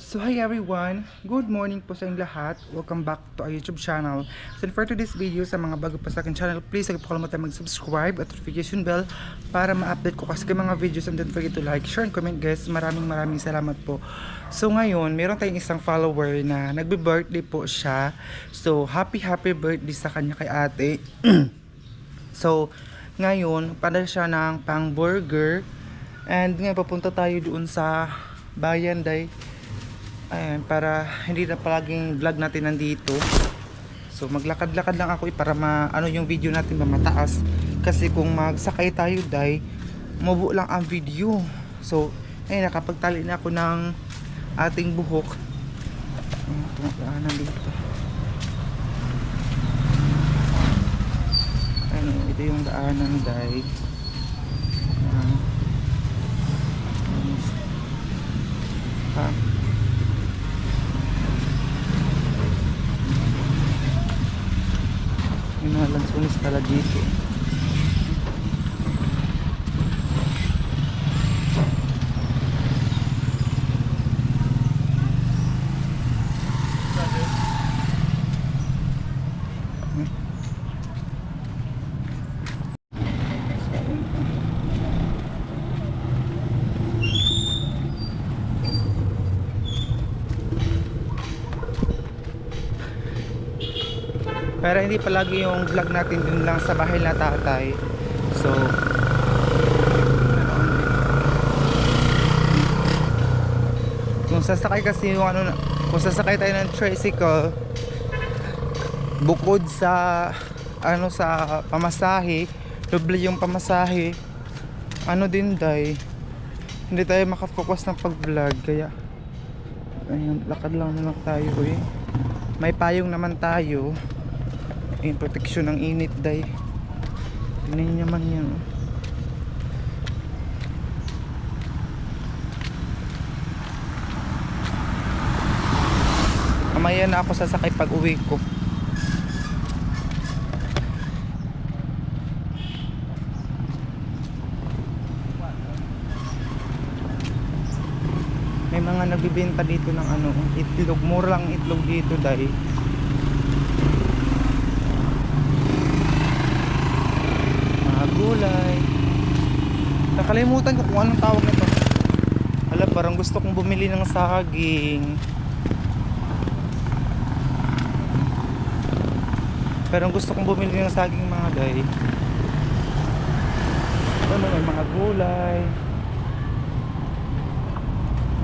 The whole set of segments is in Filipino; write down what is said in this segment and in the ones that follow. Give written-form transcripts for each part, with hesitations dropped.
So hi everyone, good morning po sa inyong lahat. Welcome back to our YouTube channel. So for today's video, sa mga bago pa sa akin channel, please huwag po kalimutan mag-subscribe at notification bell para ma-update ko kasi mga videos, and don't forget to like, share, and comment guys. Maraming salamat po. So ngayon, meron tayong isang follower na nagbe-birthday po siya. So happy birthday sa kanya kay ate. So ngayon, padala siya ng pang burger. And ngayon papunta tayo doon sa bayan day. Ayan, para hindi na palaging vlog natin nandito. So maglakad-lakad lang ako para ano yung video natin mataas. Kasi kung magsakay tayo day, mabuo lang ang video. So ayun, nakapagtali na ako ng ating buhok. Tumagaanan dito. Ano, ito yung daanan day. May mga lansunis pala dito. Pero hindi palagi yung vlog natin dun lang sa bahay na tatay. So kung sasakay kasi yung ano, kung sasakay tayo ng tricycle, bukod sa ano, sa pamasahe, doble yung pamasahe, ano din day, hindi tayo makafocus ng pag vlog. Kaya ayun, lakad lang naman tayo eh. May payong naman tayo. Ayun, proteksyon ng init day. Tingnan naman yan. Mamaya na ako sasakay pag uwi ko. May mga nagbibenta dito ng ano, itlog. Mura lang itlog dito day. Gulay. Nakalimutan ko kung anong tawag nito. Hala, parang gusto kong bumili ng saging. Parang gusto kong bumili ng saging mga day. Ano, may mga gulay.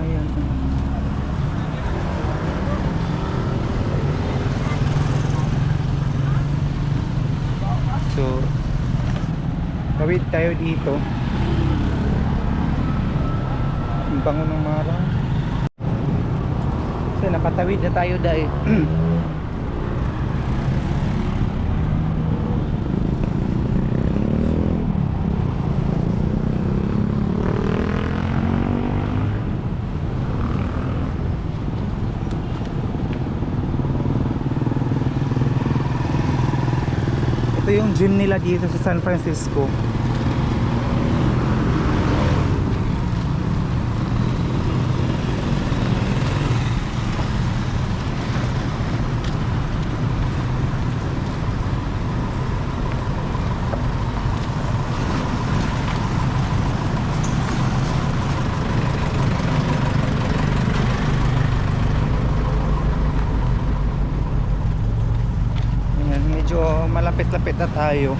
Ayan. So tawid tayo dito. Ang bango ng marang. So nakatawid na tayo dahil ito yung gym nila dito sa San Francisco. Medyo malapit-lapit na tayo.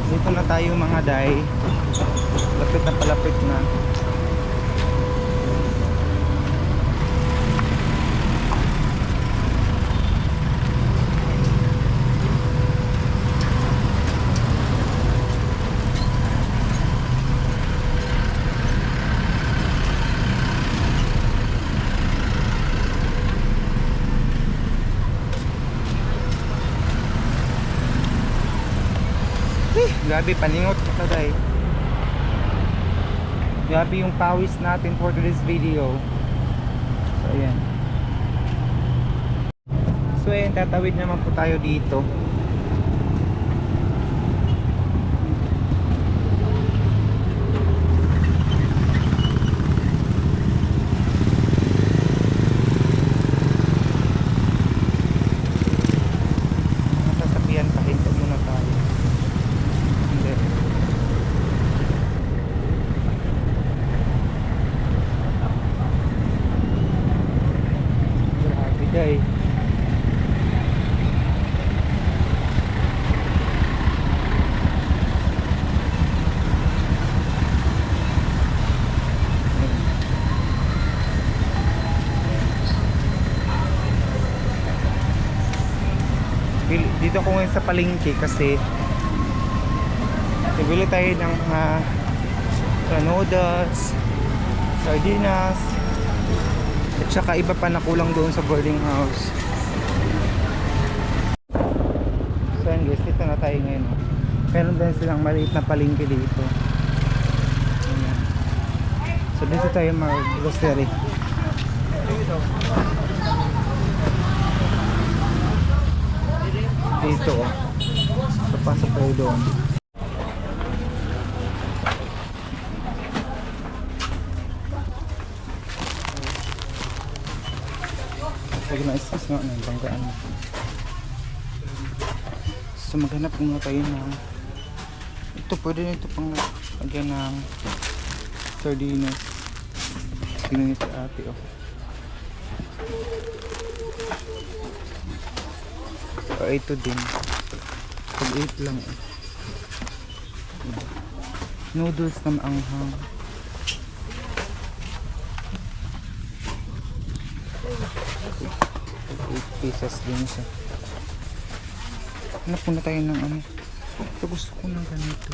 Dito na tayo mga day. Lapit na palapit na. Grabe, paningot ka taday. Grabe yung pawis natin for today's video. So ayan. So ayan, tatawid naman po tayo dito. Nasasabihan pa, hinto muna tayo. Hindi. Grabe day. Dito ko ngayon sa palengke kasi bibili tayo ng mga noodles, sardinas, at saka iba pa na kulang doon sa boarding house. So yun guys, dito na tayo ngayon. Meron din silang maliit na palengke dito. Ayan. So dito tayo mag-grocery. Dito oh. So pasok tayo doon. Pag na-excuse nga ng banggaan. So maghanap muna tayo ng ito, pwede na ito pang lagyan ng sardinas. Tingnan niyo si ate oh. Ito din. Pag 8 lang eh. Noodles na maanghang. 8 pesos din siya. Hanap muna tayo ng ano. Ito gusto ko ng ganito.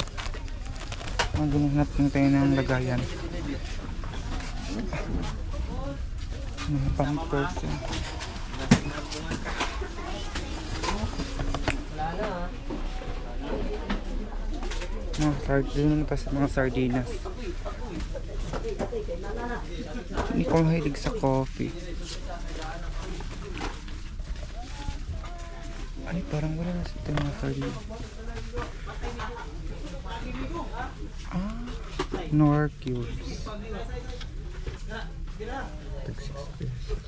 Hanap muna tayo ng lagayan. Mga pampers eh. Mga sardinas. Hindi ko mahilig sa coffee. Ay, parang wala na sa mga sardinas. Nor cubes. Tag 6 pesos.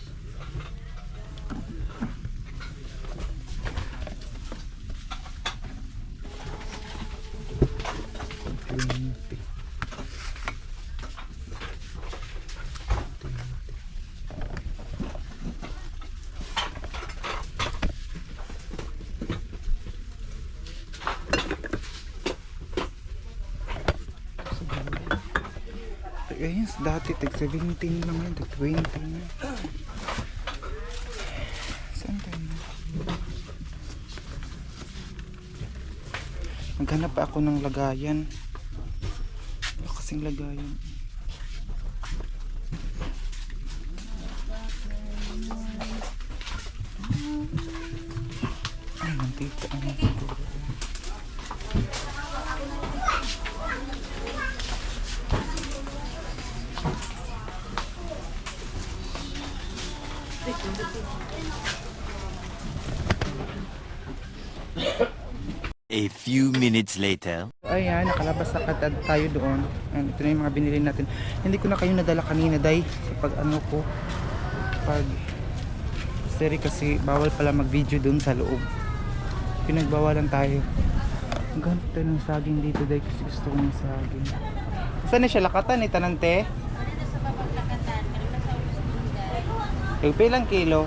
Ayun, dati tag 17 lang yan, tag 20 na. Saan tayo na? Maghanap pa ako ng lagayan. Wala kasing lagayan. Ay, mantika ang siguro. A few minutes later. Ayan, nakalabas na tayo doon. Ayan, ito na yung mga binili natin. Hindi ko na kayo nadala kanina, day. Sa pag ano ko. Pag seri kasi bawal pala mag-video doon sa loob. Pinagbawalan tayo. Ang ganda ng saging dito, day. Kasi gusto ko ng saging. Saan na siya lakatan? Tanante? Ilang kilo?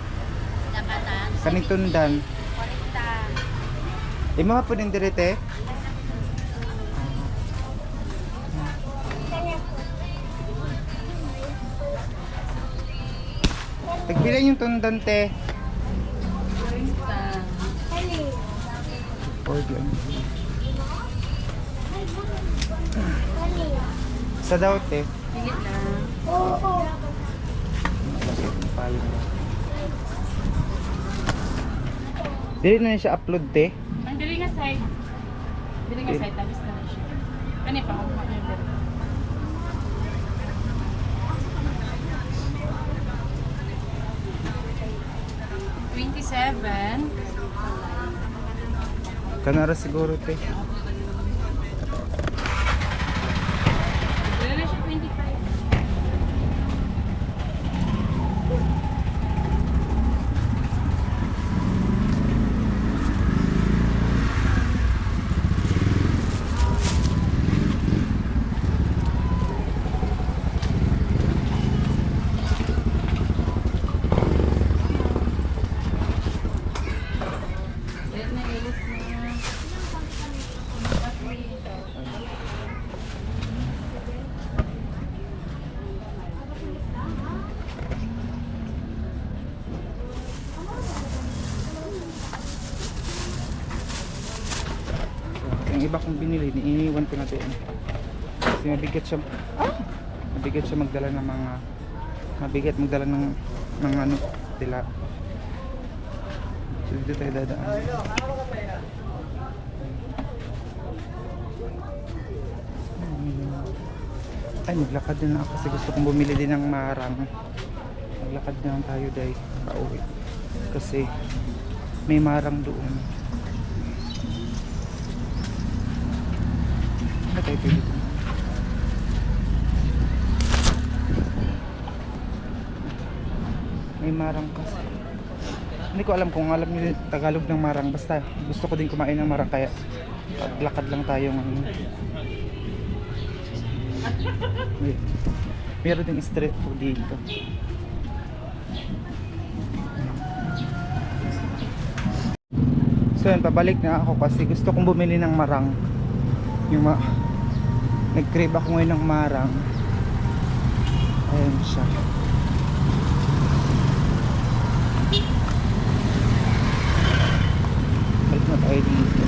Kaning tundan. Di mo po din direte? Tagbilan yung tundante. Sa daw te. Higit lang. Dili na siya upload te. Ang dali nga side. Dili ka side tabis na siya. Kani pa ako mag-order. $27. Kanara siguro te. Dili na siya 25. Dili na ilis na. Yung iba kong binili, iniiwan ko na doon. Kasi mabigat siya. Mabigat siya magdala ng mga ano, tila. So dito tayo dadaan. Ay, maglakad din ako kasi gusto kong bumili din ng marang. Maglakad na lang tayo dahil pauwi. Kasi may marang doon. Ano tayo pili dito? May marang kasi. Hindi ko alam kung alam niyo Tagalog ng marang. Basta gusto ko din kumain ng marang kaya lakad lang tayo ngayon. Wait. Meron din street food dito. So yun, pabalik na ako kasi gusto kong bumili ng marang. Nag-crave ako ngayon ng marang. Ayan siya. Balik na tayo dito.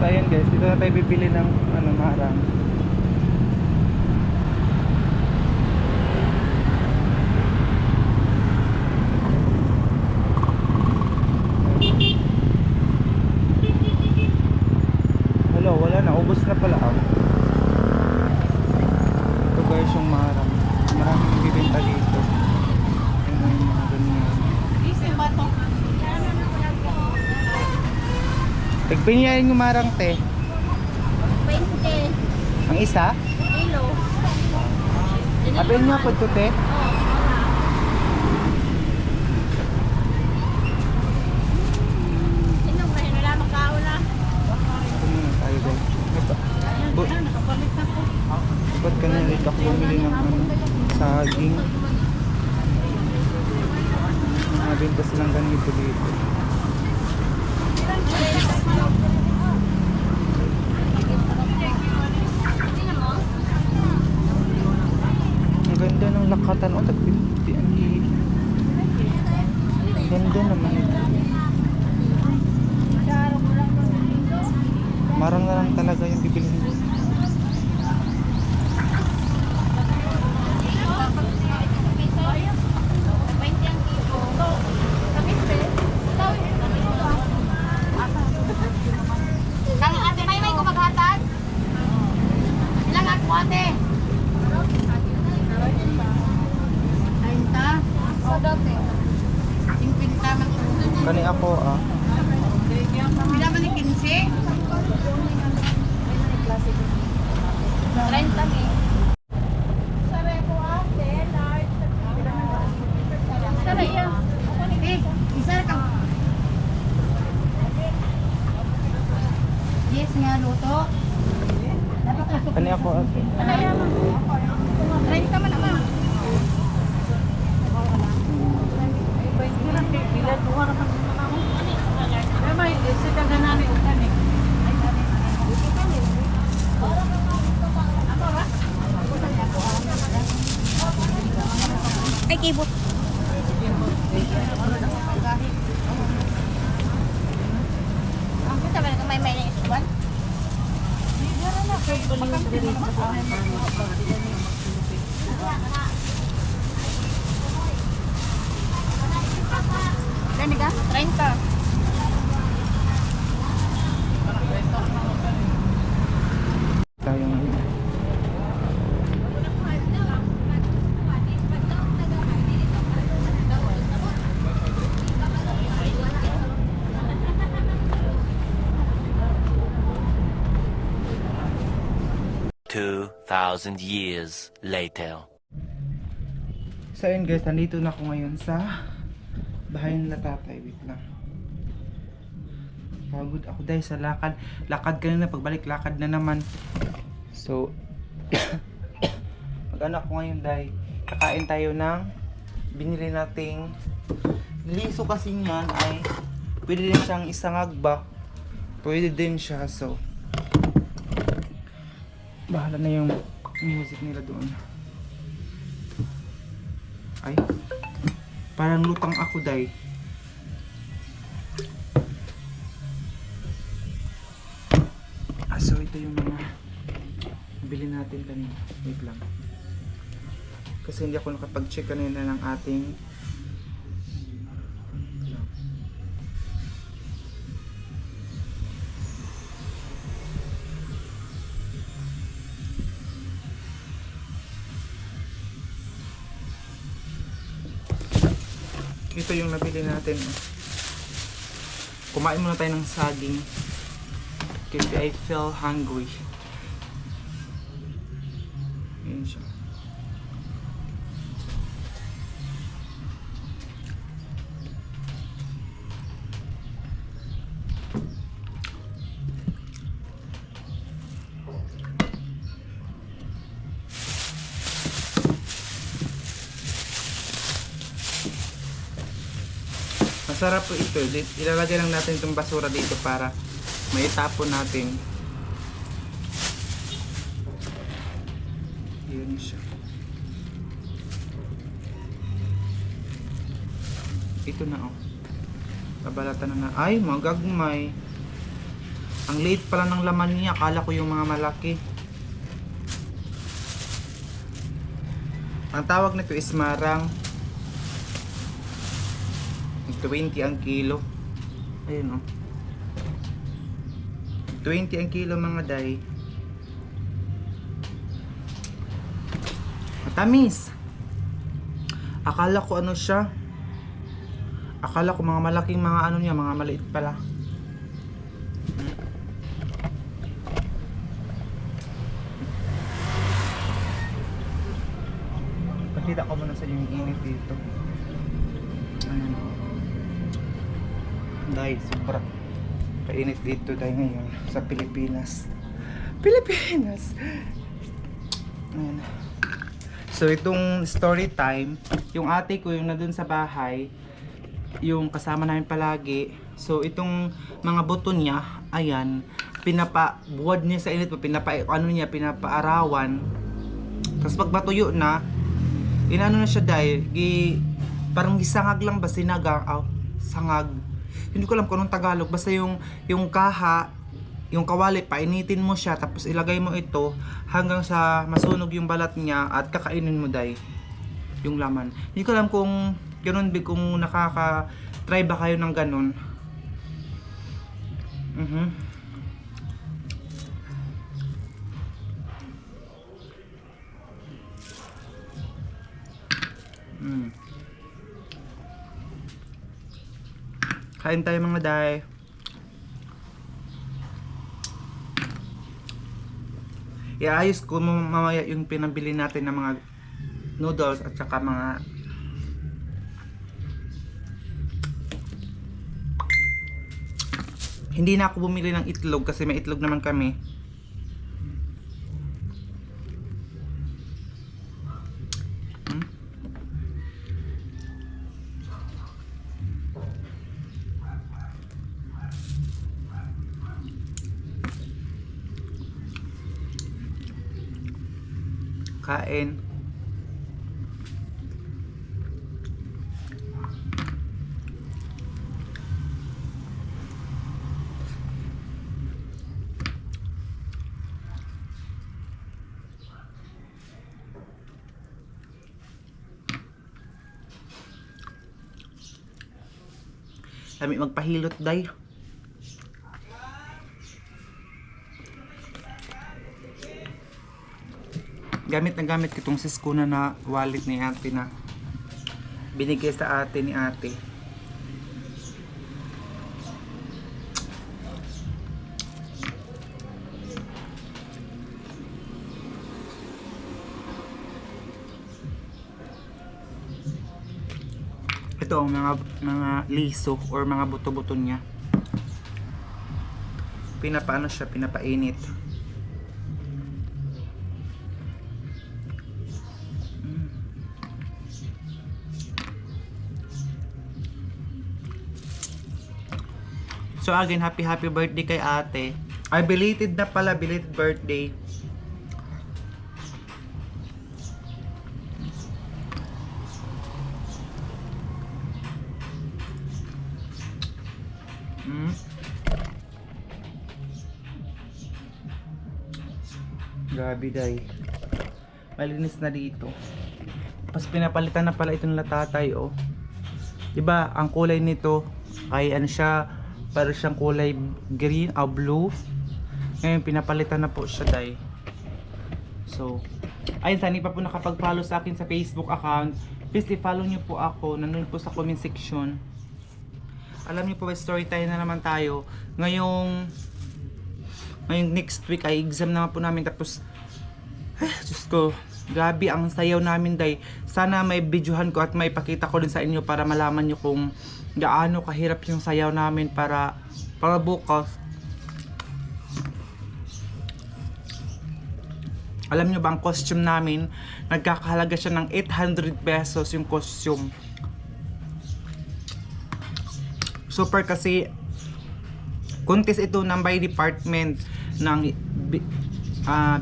So ayun guys, dito na tayo bibili ng marang. Hello, wala na, ubos na pala ako. Ito guys yung marang. Maraming bibenta dito. Ayun yung mga ganyan. Isang bato. Tagbinyayin yung marang te. 20 Ang isa? kilo. Abin nyo po ito te. Sino ba yun? Wala magkaula. Ito muna tayo guys. Nakapalit na po. Ba't ka na ulit ako bumili ng saging? Nabinta silang ganito dito. Ang ganda ng lakatan o tagpipiti. Ang ganda naman ito. Marang na lang talaga yung bibilhin ko. Kang ate may ko maghatag? Ilang ako ate? Ainta? O dati. 50 man. Kani ako Pila man ni 15? 30 ni. Sabi ko ate, large. Sabi iya. Isa ka. Yes nga luto. Dapat ka Kani ako ate. Kaya mo. 30 man naman. Ay, kibot. Ang kita ba na may na isuban? Dani ka? 30. Tayo ngayon. Two 2,000 years later. So ayun guys, nandito na ako ngayon sa bahay nila tatay. Wait lang. Pagod ako dahil sa lakad. Lakad kanina, pagbalik lakad na naman. So mag-ano ako ngayon dahil kakain tayo ng binili nating liso kasi niyan ay pwede din siyang isangag ba? Pwede din siya, so bahala na yung music nila doon. Ay, parang lutang ako day. So ito yung mga bili natin kanina. Wait lang. Kasi hindi ako nakapag-check kanina ng ating ito yung nabili natin. Kumain muna tayo ng saging kasi I feel hungry. Ayan siya. Masarap po ito. Ilalagay lang natin itong basura dito para maitapon natin. Yun siya. Ito na oh. Babalatan na. Ay, magagmay. Ang liit pala ng laman niya. Akala ko yung mga malaki. Ang tawag nito is marang. 20 ang kilo. Ayun oh. 20 ang kilo mga day. Matamis. Akala ko ano siya. Akala ko mga malaking mga ano niya, mga maliit pala. Pakita ko muna sa inyo yung init dito. Ayan. Dahil sobra kainit dito tayo ngayon sa Pilipinas. Pilipinas! Ayan. So itong story time, yung ate ko yung na dun sa bahay, yung kasama namin palagi. So itong mga buto niya, ayan, pinapabuwad niya sa init, pinapaarawan. Tapos pag matuyo na, inano na siya dahil, parang gisangag lang ba, sinagang, sangag. Hindi ko alam kung anong Tagalog, basta yung kaha, yung kawali, painitin mo siya, tapos ilagay mo ito hanggang sa masunog yung balat niya at kakainin mo day yung laman. Hindi ko alam kung ganun, kung nakaka-try ba kayo ng ganun. Kain tayo mga day. Iayos ko mamaya yung pinabili natin ng mga noodles at saka mga hindi na ako bumili ng itlog kasi may itlog naman kami. Kain. Kami magpahilot day. Gamit na gamit ko itong Siskuna na wallet ni ate na binigay sa ate ni ate. Ito ang mga liso or mga buto-buto niya. Pinapaano siya, pinapainit. So again, happy birthday kay ate. Ay, belated na pala, belated birthday. Grabe day. Malinis na dito. Tapos pinapalitan na pala itong latatay, oh. Diba, ang kulay nito ay ano siya, para siyang kulay green o blue. Ngayon pinapalitan na po siya day. So, ayun, sana pa po nakapag-follow sa akin sa Facebook account. Please i-follow nyo po ako. Nandun po sa comment section. Alam niyo po, story time na naman tayo. Ngayong next week ay exam naman po namin. Tapos, Diyos ko, grabe ang sayaw namin day. Sana may videohan ko at may pakita ko din sa inyo para malaman nyo kung gaano kahirap yung sayaw namin para bukas. Alam nyo ba ang costume namin, nagkakahalaga siya ng 800 pesos yung costume. Super kasi contest ito ng by department ng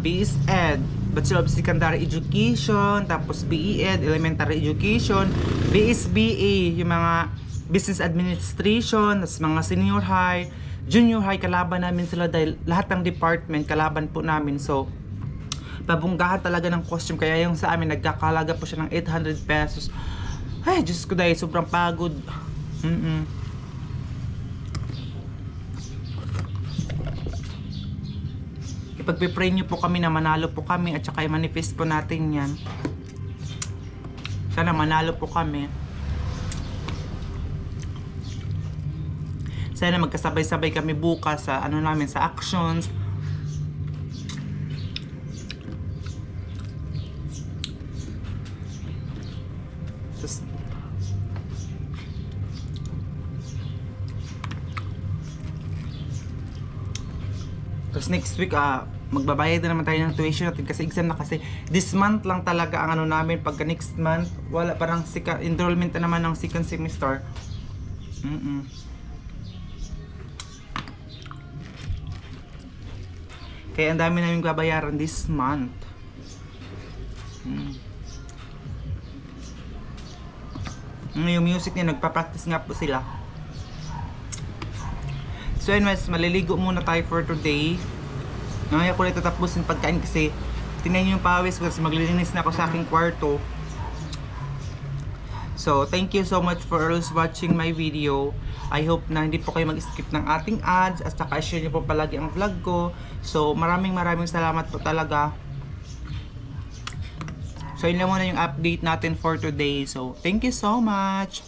BSED, Bachelor of Secondary Education, tapos BEd, Elementary Education, BSBA, yung mga Business Administration, tapos mga Senior High, Junior High, kalaban namin sila dahil lahat ng department kalaban po namin. So, pabunggahan talaga ng costume, kaya yung sa amin nagkakalaga po siya ng 800 pesos. Ay, Diyos ko dahil sobrang pagod. Ipagpipray nyo po kami na manalo po kami at saka i-manifest po natin yan. Sana manalo po kami. Sana magkasabay-sabay kami bukas sa ano namin, sa actions. Tapos next week magbabayad na naman tayo ng tuition natin kasi exam na, kasi this month lang talaga ang ano namin. Pagka next month wala, parang enrollment na naman ng second semester. Kaya ang dami namin babayaran this month. Yung music niya, nagpa-practice nga po sila. So anyways, maliligo muna tayo for today. Ngayon ko na tatapusin pagkain kasi tingnan yung pawis ko kasi maglilinis na ako sa aking kwarto. So thank you so much for always watching my video. I hope na hindi po kayo mag-skip ng ating ads at saka share nyo po palagi ang vlog ko. So maraming salamat po talaga. So yun lang muna yung update natin for today. So thank you so much.